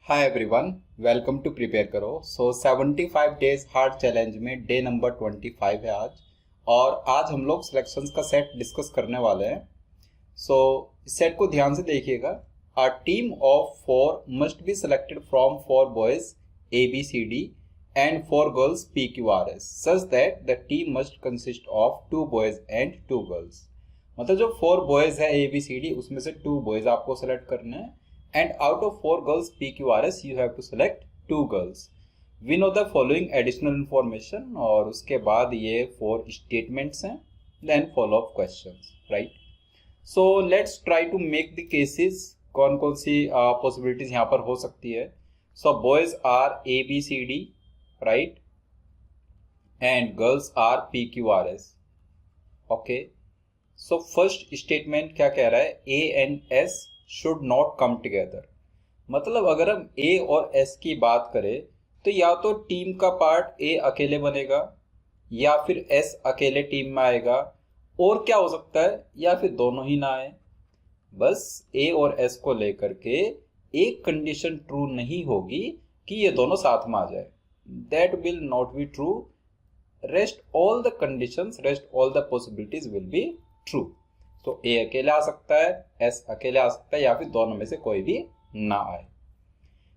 Hi everyone, welcome to prepare करो। 75 days hard challenge में day number 25 है आज। और आज हम लोग सिलेक्शंस का सेट डिस्कस करने वाले हैं। इस सेट को ध्यान से देखिएगा। A team of 4 must be selected from 4 boys ABCD and 4 girls PQRS such that the team must consist of 2 boys and 2 girls. मतलब जो 4 बॉयज है ABCD उसमें से 2 बॉयज आपको सेलेक्ट करने हैं and out of 4 girls PQRS you have to select 2 girls. We know the following additional information और उसके बाद ये 4 statements हैं, then follow up questions, right? So let's try to make the cases. कौन कौन सी possibilities यहाँ पर हो सकती है? So boys are ABCD, right? And girls are PQRS. Okay. So first statement क्या कह रहा है? A and S should not come together. मतलब अगर हम ए और एस की बात करें तो या तो टीम का पार्ट ए अकेले बनेगा या फिर एस अकेले टीम में आएगा, और क्या हो सकता है या फिर दोनों ही ना आए। बस ए और एस को लेकर के एक कंडीशन ट्रू नहीं होगी कि ये दोनों साथ में आ जाए, that will not be true. Rest all the conditions, rest all the possibilities will be true. तो ए अकेला आ सकता है, एस अकेला आ सकता है, या फिर दोनों में से कोई भी ना आए।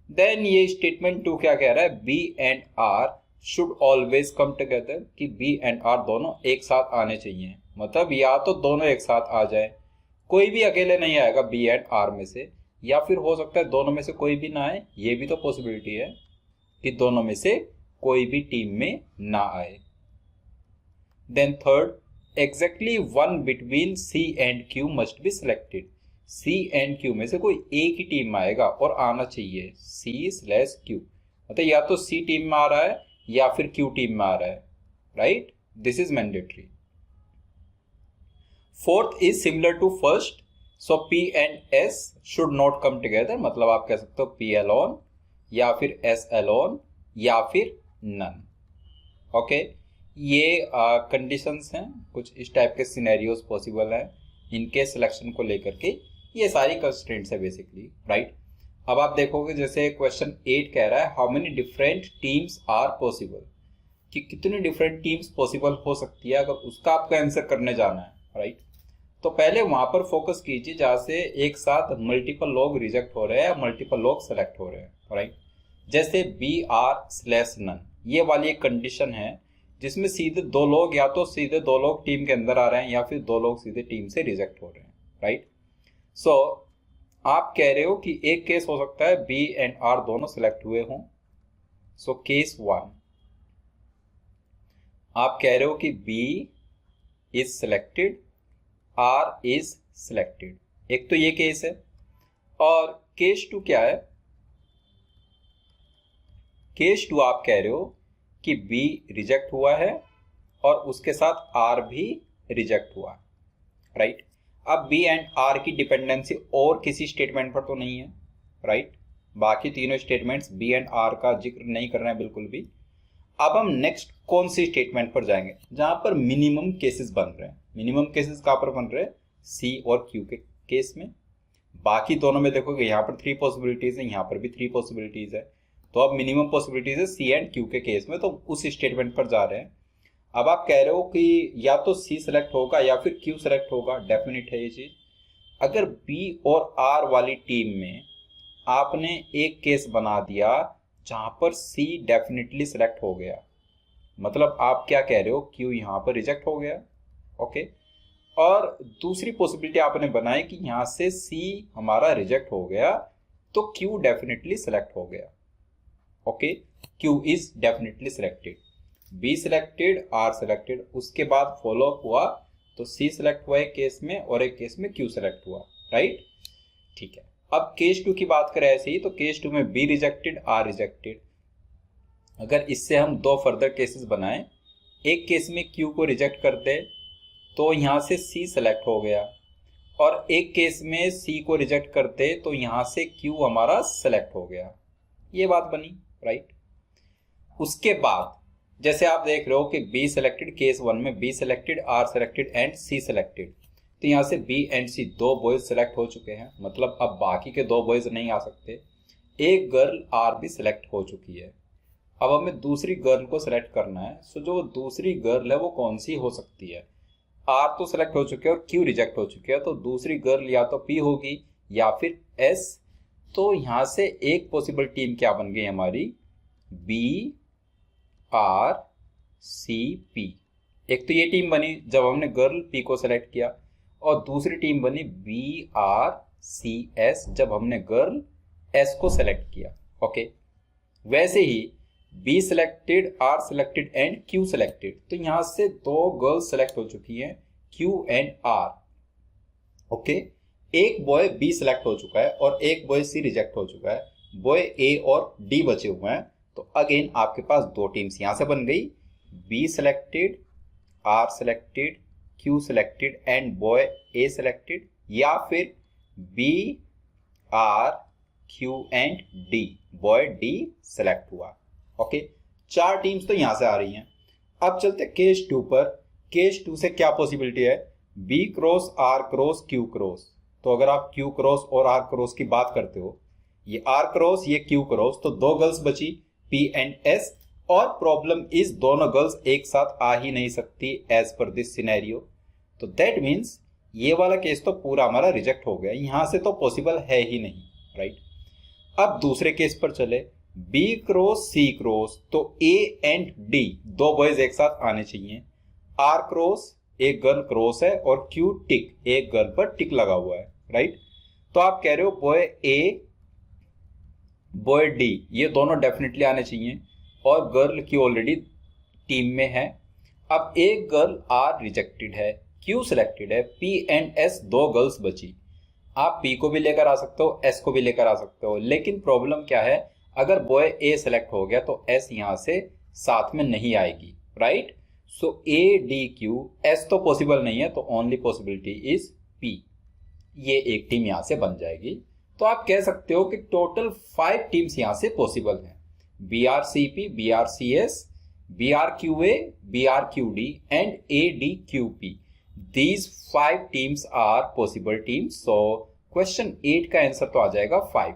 देन ये स्टेटमेंट 2 क्या कह रहा है? B and R should always come together, कि बी एंड आर दोनों एक साथ आने चाहिए। मतलब या तो दोनों एक साथ आ जाए, कोई भी अकेले नहीं आएगा बी एंड आर में से, या फिर हो सकता है दोनों में से कोई भी ना आए। ये भी तो पॉसिबिलिटी है कि दोनों में से कोई भी टीम में ना आए। Then third, exactly one between C and Q must be selected. C and Q में से कोई एक ही टीम में आएगा और आना चाहिए C/Q। मतलब या तो C टीम में आ रहा है या फिर Q टीम में आ रहा है, right? This is mandatory. Fourth is similar to first, so P and S should not come together. मतलब आप कह सकते हो P alone या फिर S alone या फिर none। ओके, ये कंडीशंस हैं, कुछ इस टाइप के सिनेरियोज पॉसिबल हैं इनके सिलेक्शन को लेकर के। ये सारी कंस्ट्रेंट्स है बेसिकली, राइट? अब आप देखोगे जैसे क्वेश्चन 8 कह रहा है how many different teams are possible, कि कितनी डिफरेंट टीम्स पॉसिबल हो सकती है अगर उसका आपको आंसर करने जाना है, राइट? तो पहले वहां पर फोकस कीजिए जहाँ से एक साथ मल्टीपल लोग रिजेक्ट हो रहे हैं, मल्टीपल लोग सेलेक्ट हो रहे हैं, राइट? जैसे BR/none, ये वाली एक कंडीशन है जिसमें सीधे दो लोग, या तो सीधे दो लोग टीम के अंदर आ रहे हैं या फिर दो लोग सीधे टीम से रिजेक्ट हो रहे हैं, राइट? सो आप कह रहे हो कि एक केस हो सकता है बी एंड आर दोनों सिलेक्ट हुए हों। सो केस 1, आप कह रहे हो कि B is selected, R is selected. एक तो ये केस है। और केस 2 क्या है? केस 2 आप कह रहे हो कि B रिजेक्ट हुआ है और उसके साथ R भी रिजेक्ट हुआ, राइट? अब B एंड R की डिपेंडेंसी और किसी स्टेटमेंट पर तो नहीं है, राइट? बाकी तीनों स्टेटमेंट्स B एंड R का जिक्र नहीं कर रहे हैं बिल्कुल भी। अब हम नेक्स्ट कौन सी स्टेटमेंट पर जाएंगे जहां पर मिनिमम केसेस बन रहे हैं? मिनिमम केसेस कहां पर बन रहे हैं? C और Q के केस में। बाकी दोनों में देखोगे यहाँ पर 3 पॉसिबिलिटीज है, यहाँ पर भी 3 पॉसिबिलिटीज है। तो अब मिनिमम पॉसिबिलिटीज है C एंड Q के केस में, तो उस स्टेटमेंट पर जा रहे हैं। अब आप कह रहे हो कि या तो C सेलेक्ट होगा या फिर Q सेलेक्ट होगा, डेफिनेट है ये चीज। अगर B और R वाली टीम में आपने एक केस बना दिया जहां पर C डेफिनेटली सेलेक्ट हो गया, मतलब आप क्या कह रहे हो? Q यहाँ पर रिजेक्ट हो गया, ओके? और दूसरी पॉसिबिलिटी आपने बनाई कि यहां से C हमारा रिजेक्ट हो गया तो Q डेफिनेटली सेलेक्ट हो गया, okay? Q is definitely selected, B selected, R selected, उसके बाद फॉलो अप हुआ तो C सेलेक्ट हुआ एक केस में और एक केस में Q सेलेक्ट हुआ, राइट? ठीक है। अब केस 2 की बात करें ऐसे ही, तो केस 2 में B रिजेक्टेड, R रिजेक्टेड। अगर इससे हम 2 फर्दर केसेस बनाएं, एक केस में Q को रिजेक्ट कर दे तो यहां से C सेलेक्ट हो गया, और एक केस में C को रिजेक्ट करते तो यहां से Q हमारा सेलेक्ट हो गया। ये बात बनी, राइट? उसके बाद जैसे आप देख रहे हो कि B सिलेक्टेड, केस 1 में B selected, R selected and C selected, तो यहाँ से B and C 2 boys select हो चुके हैं। मतलब अब बाकी के 2 बॉयज नहीं आ सकते। एक गर्ल आर भी सिलेक्ट हो चुकी है। अब हमें दूसरी गर्ल को सिलेक्ट करना है। सो जो दूसरी गर्ल है वो कौन सी हो सकती है? आर तो सिलेक्ट हो चुके हैं और क्यू रिजेक्ट हो चुके हैं, तो दूसरी गर्ल या तो पी होगी या फिर एस। तो यहां से एक पॉसिबल टीम क्या बन गई हमारी? B R C P. एक तो ये टीम बनी जब हमने गर्ल पी को सिलेक्ट किया, और दूसरी टीम बनी बी आर सी एस जब हमने गर्ल एस को सिलेक्ट किया। ओके, वैसे ही B selected, R selected and Q selected. तो यहां से दो गर्ल्स सिलेक्ट हो चुकी हैं, क्यू एंड आर। ओके, एक बॉय बी सिलेक्ट हो चुका है और एक बॉय सी रिजेक्ट हो चुका है। बॉय ए और डी बचे हुए हैं। तो अगेन आपके पास दो टीम्स यहां से बन गई, B selected, R selected, Q selected and boy A selected, या फिर B R Q and D, boy D select हुआ। ओके, चार टीम्स तो यहां से आ रही हैं। अब चलते केस 2 पर। केस 2 से क्या पॉसिबिलिटी है? B cross R cross Q cross. तो अगर आप क्यू क्रॉस और आर क्रॉस की बात करते हो, ये आर क्रॉस ये क्यू क्रॉस, तो दो गर्ल्स बची पी एंड एस। और प्रॉब्लम इज दोनों गर्ल्स एक साथ आ ही नहीं सकती एज पर दिस सिनेरियो। तो दैट मीन्स ये वाला केस तो पूरा हमारा रिजेक्ट हो गया, यहां से तो पॉसिबल है ही नहीं, राइट। अब दूसरे केस पर चले, बी क्रॉस सी क्रॉस, तो ए एंड डी दो बॉयज एक साथ आने चाहिए। आर क्रॉस एक गर्ल क्रॉस है और क्यू टिक, एक गर्ल पर टिक लगा हुआ है, राइट। तो आप कह रहे हो बॉय ए बॉय डी ये दोनों डेफिनेटली आने चाहिए, और गर्ल क्यू ऑलरेडी टीम में है। अब एक गर्ल आर रिजेक्टेड है, क्यू सिलेक्टेड है, पी एंड एस दो गर्ल्स बची। आप पी को भी लेकर आ सकते हो, एस को भी लेकर आ सकते हो, लेकिन प्रॉब्लम क्या है? अगर बॉय ए सिलेक्ट हो गया तो एस यहां से साथ में नहीं आएगी, राइट। सो ए डी क्यू एस तो पॉसिबल नहीं है, तो ओनली पॉसिबिलिटी इज पी। ये एक टीम यहां से बन जाएगी। तो आप कह सकते हो कि टोटल 5 टीम्स यहां से पॉसिबल हैं, B R C P, B R C S, B R Q A, B R Q D and A D Q P. These 5 teams are possible teams. So question 8 का answer तो आ जाएगा 5.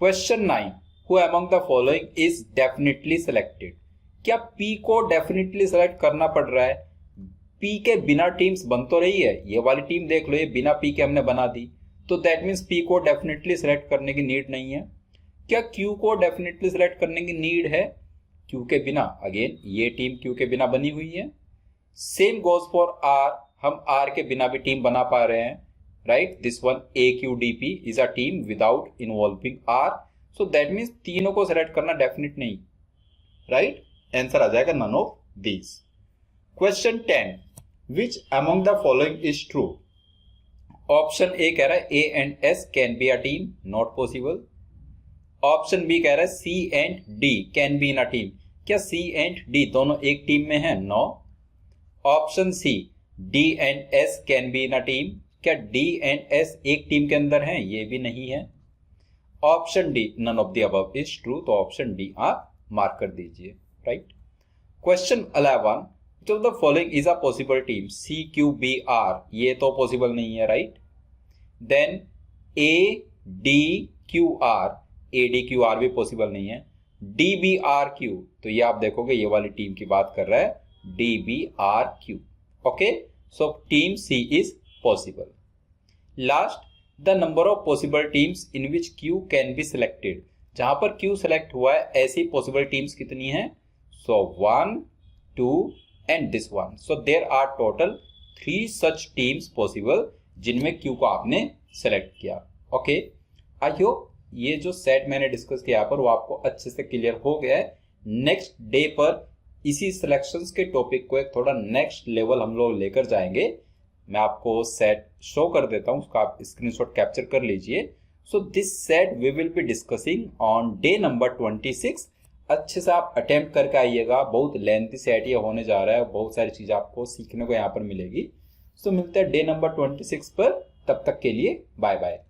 Question 9, who among the following is definitely selected? क्या P को definitely select करना पड़ रहा है? P के बिना टीम्स बन तो रही है, ये वाली टीम देख लो, ये बिना P के हमने बना दी, तो that means P को definitely select करने की नीड नहीं है। क्या Q को definitely select करने की नीड है? Q के बिना, अगेन ये टीम Q के बिना बनी हुई है। सेम गोज फॉर आर, हम आर के बिना भी टीम बना पा रहे हैं, right. This one A Q D P is a team without involving R, so that means तीनों को सेलेक्ट करना डेफिनेट नहीं, राइट। आंसर आ जाएगा none of these. Question 10, which among the following is true? Option A कह रहा है A and S can be a team, not possible. Option B कह रहा है C and D can be in a team, क्या C and D दोनों एक team में है? No. Option C, D and S can be in a team, क्या D and S एक टीम के अंदर हैं? ये भी नहीं है। Option D, none of the above is true, तो ऑप्शन डी आप मार्क कर दीजिए, right. Question 11, which of the following is a possible team? C Q B R, ये तो पॉसिबल नहीं है, right. Then A D Q R, A D Q R भी possible नहीं है। डी बी आर क्यू, तो ये आप देखोगे ये वाली टीम की बात कर रहा है, DBRQ. Okay, so team C is possible. Last, the number of possible teams in which Q can be selected. जहां पर Q select हुआ है ऐसी possible teams कितनी हैं? So 1, 2 and this one. So there are total 3 such teams possible जिनमें Q को आपने select किया. Okay, I hope ये जो सेट मैंने डिस्कस किया पर वो आपको अच्छे से क्लियर हो गया है। नेक्स्ट डे पर इसी सिलेक्शंस के टॉपिक को एक थोड़ा नेक्स्ट लेवल हम लोग लेकर जाएंगे। मैं आपको सेट शो कर देता हूं, उसका आप स्क्रीनशॉट कैप्चर कर लीजिए। So this set we will be discussing on day number 26। अच्छे से आप अटेम्प्ट करके आइएगा, बहुत लेंथी सेट ये होने जा रहा है, बहुत सारी चीजें आपको सीखने को यहाँ पर मिलेगी। सो मिलते हैं डे नंबर 26 पर, तब तक के लिए बाय बाय।